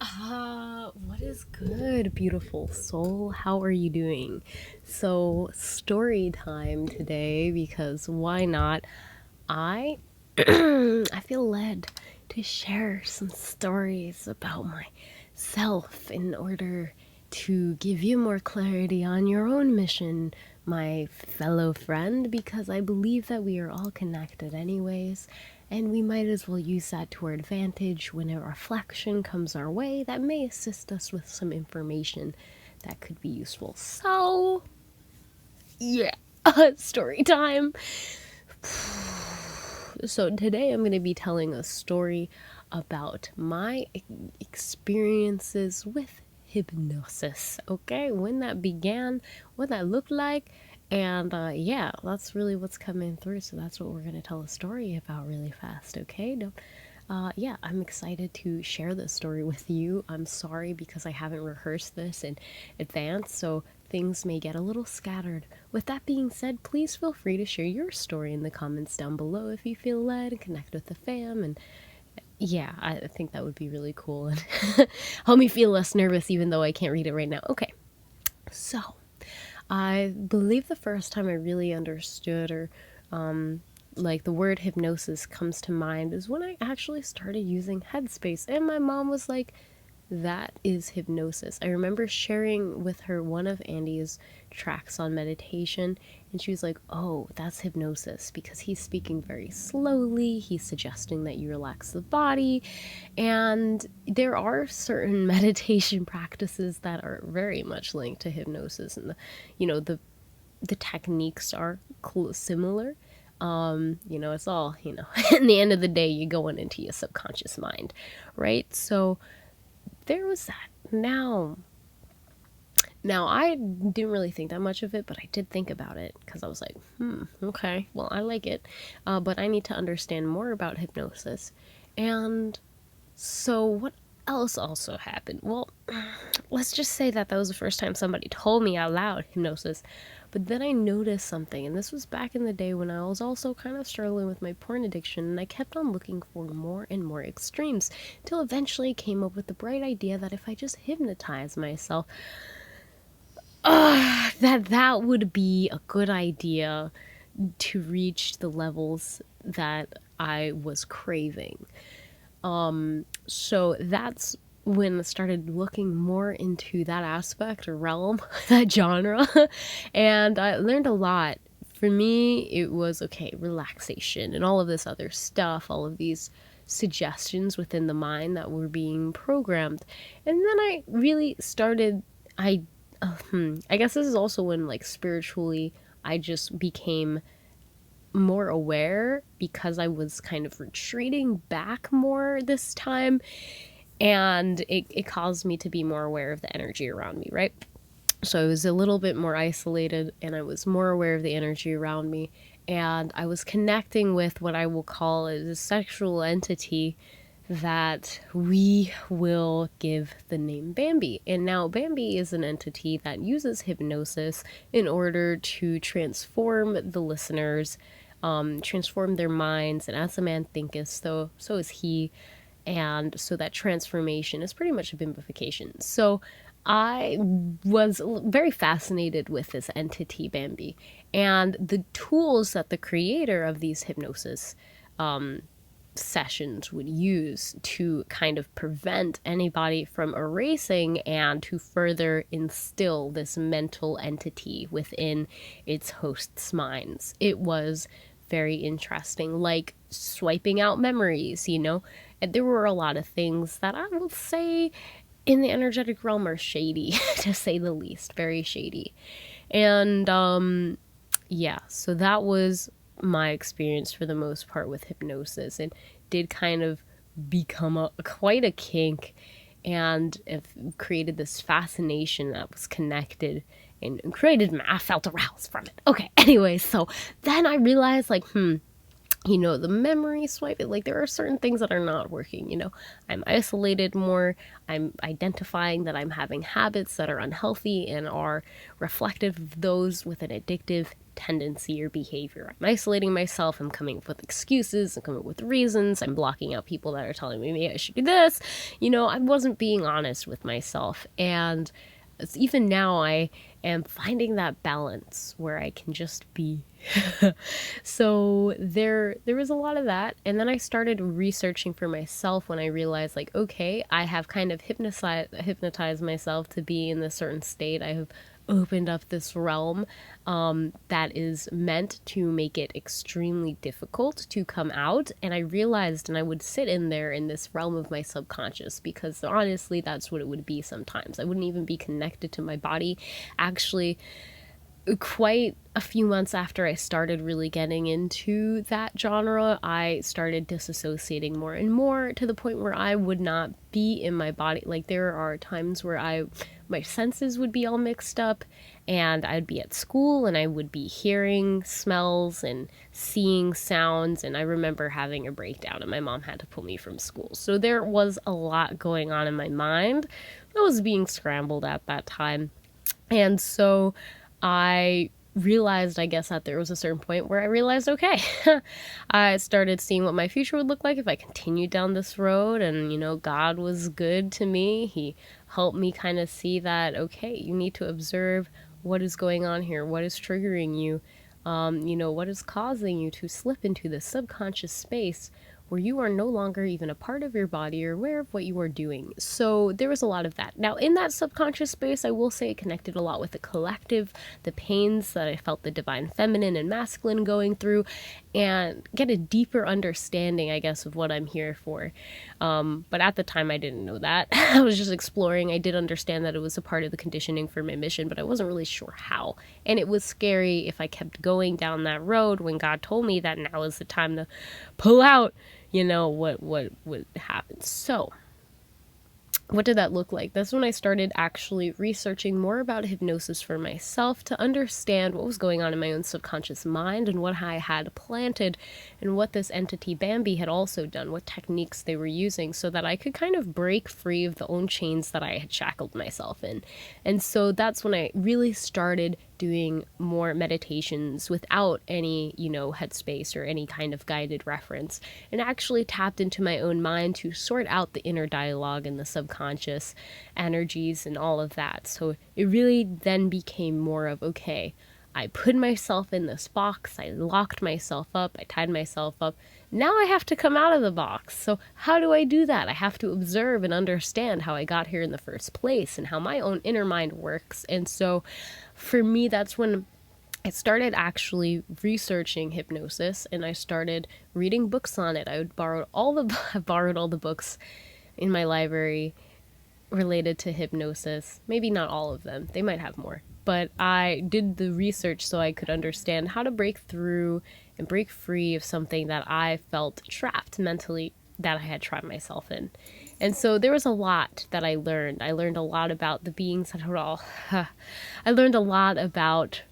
What is good, beautiful soul? How are you doing? So, story time today because why not? I I feel led to share some stories about myself in order to give you more clarity on your own mission, my fellow friend, because I believe that we are all connected anyways, and we might as well use that to our advantage when a reflection comes our way that may assist us with some information that could be useful. So, yeah, story time. So today I'm going to be telling a story about my experiences with hypnosis. Okay, when that began, what that looked like, and yeah, that's really what's coming through. So that's what we're going to tell a story about really fast. Okay, yeah, I'm excited to share this story with you. I'm sorry because I haven't rehearsed this in advance, so things may get a little scattered. With that being said, please feel free to share your story in the comments down below if you feel led and connect with the fam. And yeah, I think that would be really cool and help me feel less nervous even though I can't read it right now. Okay, so I believe the first time I really understood or like the word hypnosis comes to mind is when I actually started using Headspace, and my mom was like, that is hypnosis. I remember sharing with her one of Andy's tracks on meditation, and she was like, oh, that's hypnosis because he's speaking very slowly. He's suggesting that you relax the body. And there are certain meditation practices that are very much linked to hypnosis, and the techniques are similar. It's all, in the end of the day, you're going into your subconscious mind, right? So there was that. Now I didn't really think that much of it, but I did think about it because I was like, okay, well, I like it, but I need to understand more about hypnosis. And so, what else also happened? Well, let's just say that was the first time somebody told me out loud hypnosis. But then I noticed something, and this was back in the day when I was also kind of struggling with my porn addiction, and I kept on looking for more and more extremes, till eventually came up with the bright idea that if I just hypnotize myself, that would be a good idea to reach the levels that I was craving. So that's when I started looking more into that aspect or realm, that genre, and I learned a lot. For me, it was okay, relaxation and all of this other stuff, all of these suggestions within the mind that were being programmed. And then I really started, I guess this is also when, like, spiritually, I just became more aware because I was kind of retreating back more this time, and it caused me to be more aware of the energy around me, right? So I was a little bit more isolated and I was more aware of the energy around me, and I was connecting with what I will call a sexual entity that we will give the name Bambi. And now Bambi is an entity that uses hypnosis in order to transform the listeners, transform their minds, and as a man thinketh, so is he. And so that transformation is pretty much a bimbification. So I was very fascinated with this entity, Bambi, and the tools that the creator of these hypnosis sessions would use to kind of prevent anybody from erasing and to further instill this mental entity within its hosts' minds. It was very interesting, like swiping out memories, And there were a lot of things that I will say in the energetic realm are shady, to say the least, very shady. And yeah, so that was my experience for the most part with hypnosis, and did kind of become quite a kink, and it created this fascination that was connected and I felt aroused from it. Okay, anyway, so then I realized, like, the memory swipe, like there are certain things that are not working. I'm isolated more. I'm identifying that I'm having habits that are unhealthy and are reflective of those with an addictive tendency or behavior. I'm isolating myself. I'm coming up with excuses. I'm coming up with reasons. I'm blocking out people that are telling me maybe I should do this. I wasn't being honest with myself. And even now I am finding that balance where I can just be. So there was a lot of that, and then I started researching for myself when I realized, like, okay, I have kind of hypnotized myself to be in this certain state. I have opened up this realm that is meant to make it extremely difficult to come out. And I realized, and I would sit in there in this realm of my subconscious, because honestly, that's what it would be sometimes. I wouldn't even be connected to my body. Actually, quite a few months after I started really getting into that genre, I started disassociating more and more, to the point where I would not be in my body. Like, there are times where my senses would be all mixed up, and I'd be at school and I would be hearing smells and seeing sounds, and I remember having a breakdown and my mom had to pull me from school. So there was a lot going on in my mind that was being scrambled at that time. And so I realized, I guess, that there was a certain point where I realized, okay, I started seeing what my future would look like if I continued down this road. And, God was good to me. He helped me kind of see that, okay, you need to observe what is going on here, what is triggering you, what is causing you to slip into this subconscious space where you are no longer even a part of your body or aware of what you are doing. So there was a lot of that. Now, in that subconscious space, I will say it connected a lot with the collective, the pains that I felt the divine feminine and masculine going through, and get a deeper understanding, I guess, of what I'm here for. But at the time, I didn't know that. I was just exploring. I did understand that it was a part of the conditioning for my mission, but I wasn't really sure how. And it was scary if I kept going down that road when God told me that now is the time to pull out. What would happen. So what did that look like? That's when I started actually researching more about hypnosis for myself, to understand what was going on in my own subconscious mind and what I had planted, and what this entity Bambi had also done, what techniques they were using, so that I could kind of break free of the own chains that I had shackled myself in. And so that's when I really started doing more meditations without any, headspace or any kind of guided reference, and actually tapped into my own mind to sort out the inner dialogue and the subconscious energies and all of that. So it really then became more of, okay, I put myself in this box, I locked myself up, I tied myself up. Now I have to come out of the box. So how do I do that? I have to observe and understand how I got here in the first place and how my own inner mind works. And so for me, that's when I started actually researching hypnosis, and I started reading books on it. I borrowed all the books in my library related to hypnosis. Maybe not all of them. They might have more. But I did the research so I could understand how to break through and break free of something that I felt trapped mentally, that I had trapped myself in. And so there was a lot that I learned. I learned a lot about the beings that are all... I learned a lot about,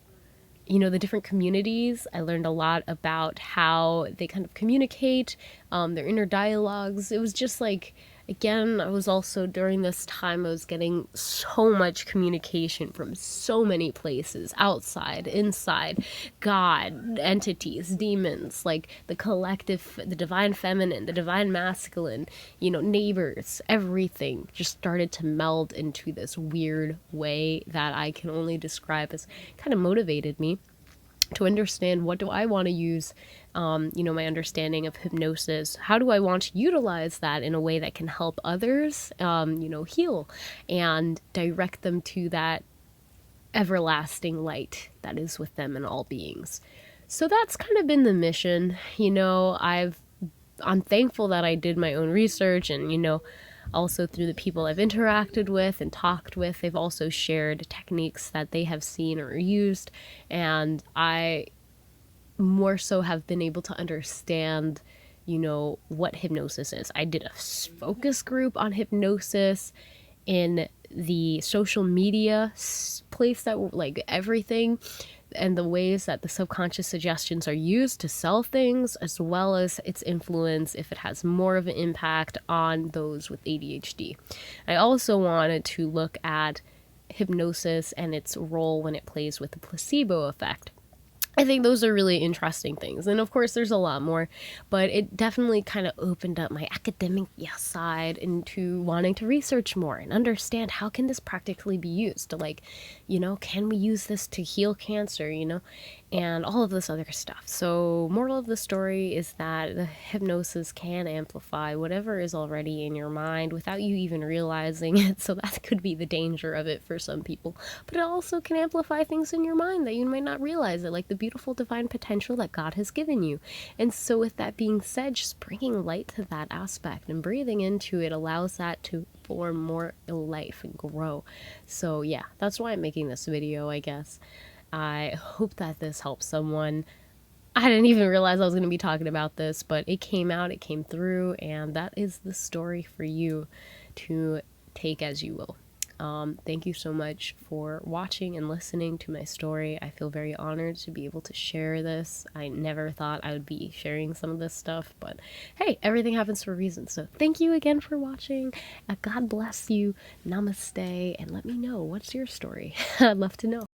the different communities. I learned a lot about how they kind of communicate, their inner dialogues. It was just like, again, I was also, during this time, I was getting so much communication from so many places, outside, inside, God, entities, demons, like the collective, the divine feminine, the divine masculine, neighbors, everything just started to meld into this weird way that I can only describe as kind of motivated me to understand, what do I want to use, my understanding of hypnosis. How do I want to utilize that in a way that can help others, heal and direct them to that everlasting light that is with them and all beings. So that's kind of been the mission. I'm thankful that I did my own research, and, also through the people I've interacted with and talked with, they've also shared techniques that they have seen or used, and I more so have been able to understand, what hypnosis is. I did a focus group on hypnosis in the social media place that, like, everything. and the ways that the subconscious suggestions are used to sell things, as well as its influence if it has more of an impact on those with ADHD. I also wanted to look at hypnosis and its role when it plays with the placebo effect. I think those are really interesting things. And of course, there's a lot more, but it definitely kind of opened up my academic side into wanting to research more and understand how can this practically be used. Like, can we use this to heal cancer, and all of this other stuff. So moral of the story is that the hypnosis can amplify whatever is already in your mind without you even realizing it. So that could be the danger of it for some people. But it also can amplify things in your mind that you might not realize it, like the beautiful divine potential that God has given you. And so with that being said, just bringing light to that aspect and breathing into it allows that to form more life and grow. So yeah, that's why I'm making this video, I guess. I hope that this helps someone. I didn't even realize I was going to be talking about this, but it came out, it came through, and that is the story for you to take as you will. Thank you so much for watching and listening to my story. I feel very honored to be able to share this. I never thought I would be sharing some of this stuff, but hey, everything happens for a reason. So thank you again for watching. God bless you. Namaste. And let me know, what's your story? I'd love to know.